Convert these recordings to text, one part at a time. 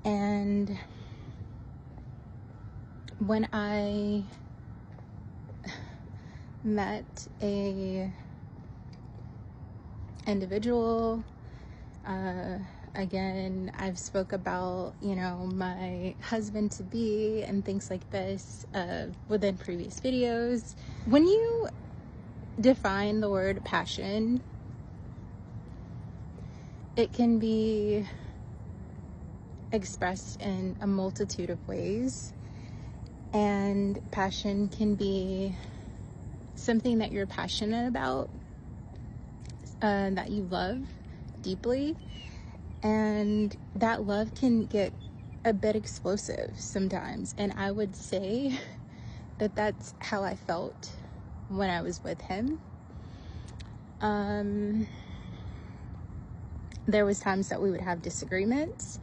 And when I met a individual, again, I've spoke about, my husband to be and things like this within previous videos. When you define the word passion, it can be expressed in a multitude of ways, and passion can be something that you're passionate about, that you love deeply, and that love can get a bit explosive sometimes. And I would say that that's how I felt when I was with him. There was times that we would have disagreements,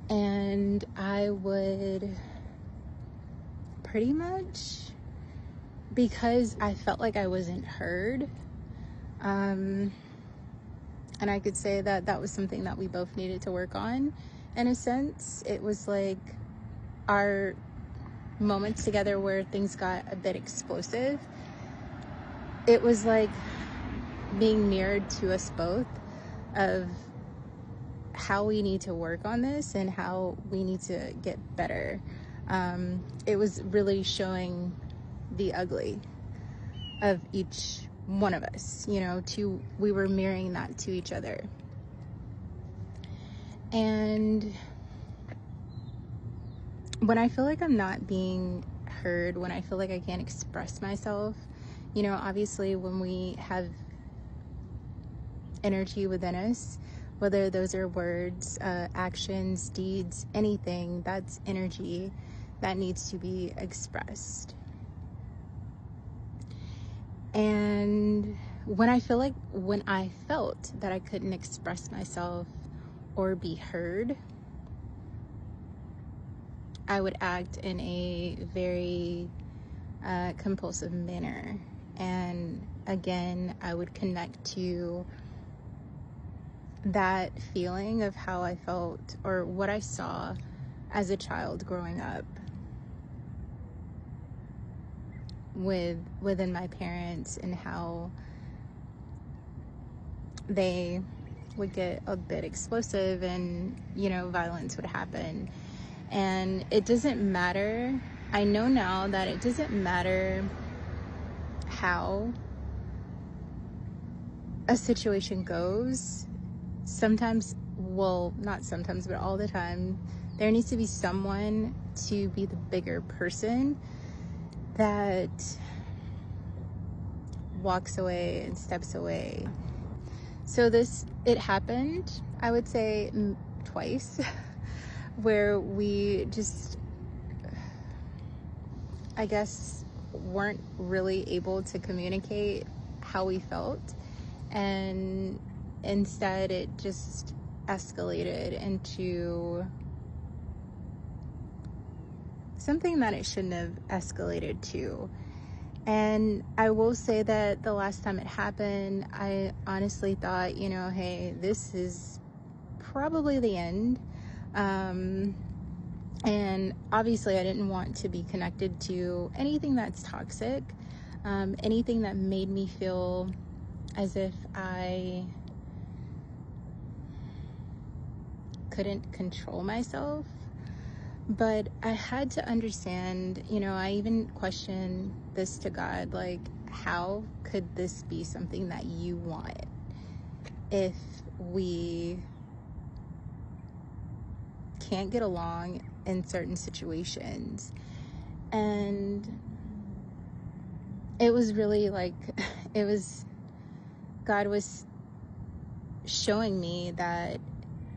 and I would pretty much, because I felt like I wasn't heard, and I could say that that was something that we both needed to work on. In a sense, it was like our moments together where things got a bit explosive. It was like being mirrored to us both of how we need to work on this and how we need to get better. It was really showing the ugly of each one of us, we were mirroring that to each other. And when I feel like I'm not being heard, when I feel like I can't express myself, obviously when we have energy within us, whether those are words, actions, deeds, anything, that's energy that needs to be expressed. And when I felt that I couldn't express myself or be heard, I would act in a very compulsive manner. And again, I would connect to that feeling of how I felt or what I saw as a child growing up within my parents, and how they would get a bit explosive and violence would happen. And it doesn't matter, I know now that it doesn't matter how a situation goes. Sometimes, well, not sometimes, but all the time, there needs to be someone to be the bigger person that walks away and steps away. So it happened, I would say, twice, where we just, I guess, weren't really able to communicate how we felt, and instead it just escalated into something that it shouldn't have escalated to. And I will say that the last time it happened, I honestly thought, hey, this is probably the end. And obviously I didn't want to be connected to anything that's toxic, anything that made me feel as if I couldn't control myself. But I had to understand, I even questioned this to God, like, how could this be something that you want if we can't get along in certain situations? And it was really like, God was showing me that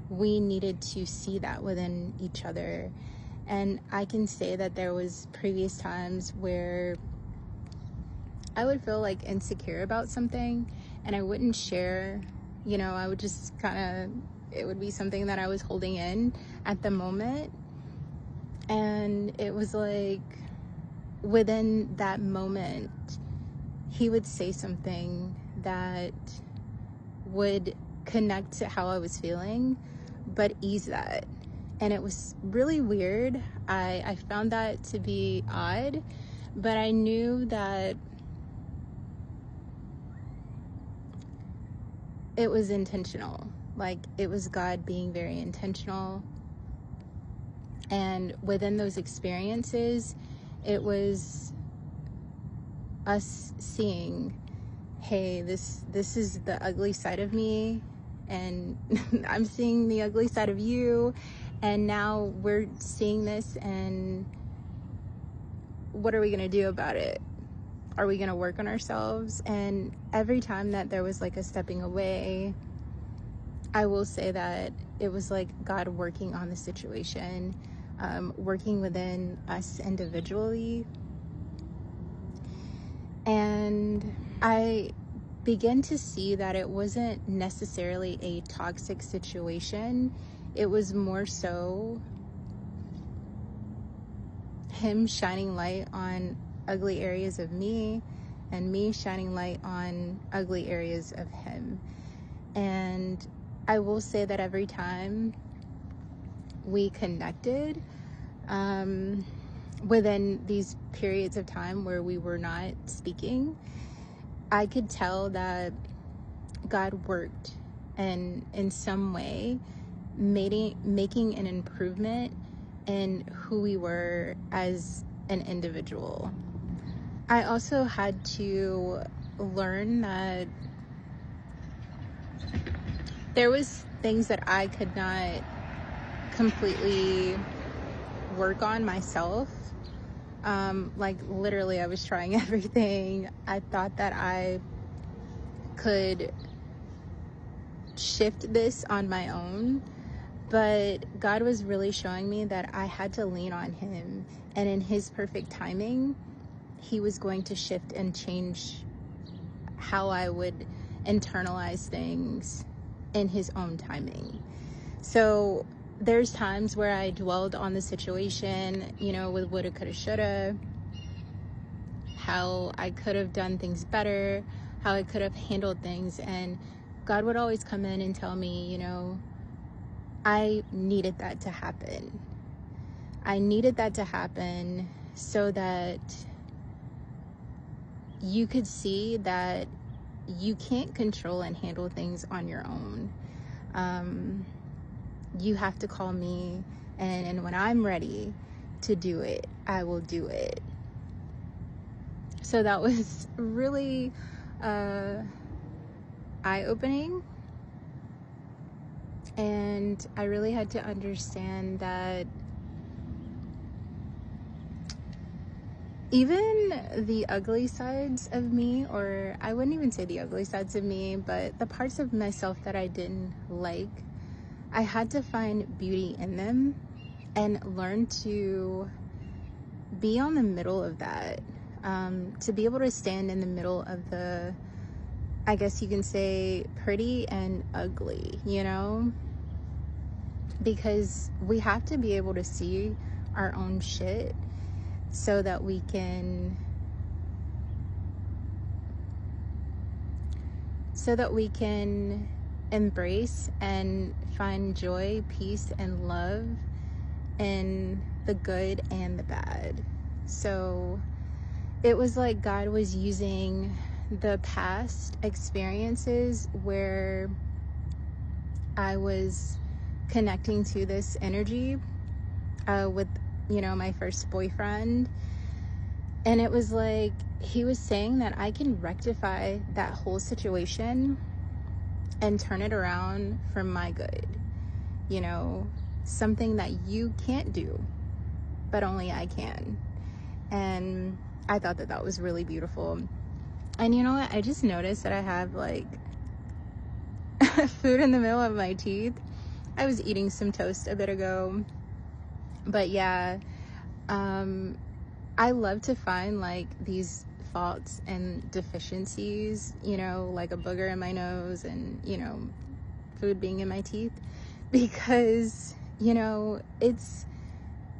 we needed to see that within each other. And I can say that there was previous times where I would feel like insecure about something and I wouldn't share, I would just it would be something that I was holding in at the moment. And it was like, within that moment, he would say something that would connect to how I was feeling, but ease that. And it was really weird. I found that to be odd, but I knew that it was intentional. Like, it was God being very intentional. And within those experiences, it was us seeing, hey, this is the ugly side of me, and I'm seeing the ugly side of you, and now we're seeing this, and what are we gonna do about it? Are we gonna work on ourselves? And every time that there was like a stepping away, I will say that it was like God working on the situation, working within us individually. And I began to see that it wasn't necessarily a toxic situation. It was more so him shining light on ugly areas of me, and me shining light on ugly areas of him. And I will say that every time we connected, within these periods of time where we were not speaking, I could tell that God worked and in some way making an improvement in who we were as an individual. I also had to learn that there was things that I could not completely work on myself. Like, literally, I was trying everything. I thought that I could shift this on my own, but God was really showing me that I had to lean on him, and in his perfect timing, he was going to shift and change how I would internalize things in his own timing. So there's times where I dwelled on the situation, with woulda, coulda, shoulda, how I could have done things better, how I could have handled things. And God would always come in and tell me, I needed that to happen. I needed that to happen so that you could see that you can't control and handle things on your own. You have to call me, and when I'm ready to do it, I will do it. So that was really eye-opening, and I really had to understand that even the ugly sides of me, or I wouldn't even say the ugly sides of me, but the parts of myself that I didn't like, I had to find beauty in them and learn to be on the middle of that, to be able to stand in the middle of the, I guess you can say, pretty and ugly, because we have to be able to see our own shit so that we can embrace and find joy, peace, and love in the good and the bad. So it was like God was using the past experiences where I was connecting to this energy with, my first boyfriend. And it was like he was saying that I can rectify that whole situation and turn it around for my good. Something that you can't do, but only I can. And I thought that was really beautiful. And you know what? I just noticed that I have like food in the middle of my teeth. I was eating some toast a bit ago. But yeah, I love to find like these faults and deficiencies, like a booger in my nose and, food being in my teeth, because,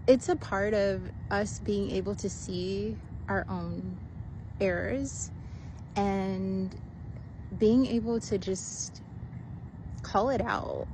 it's a part of us being able to see our own errors and being able to just call it out.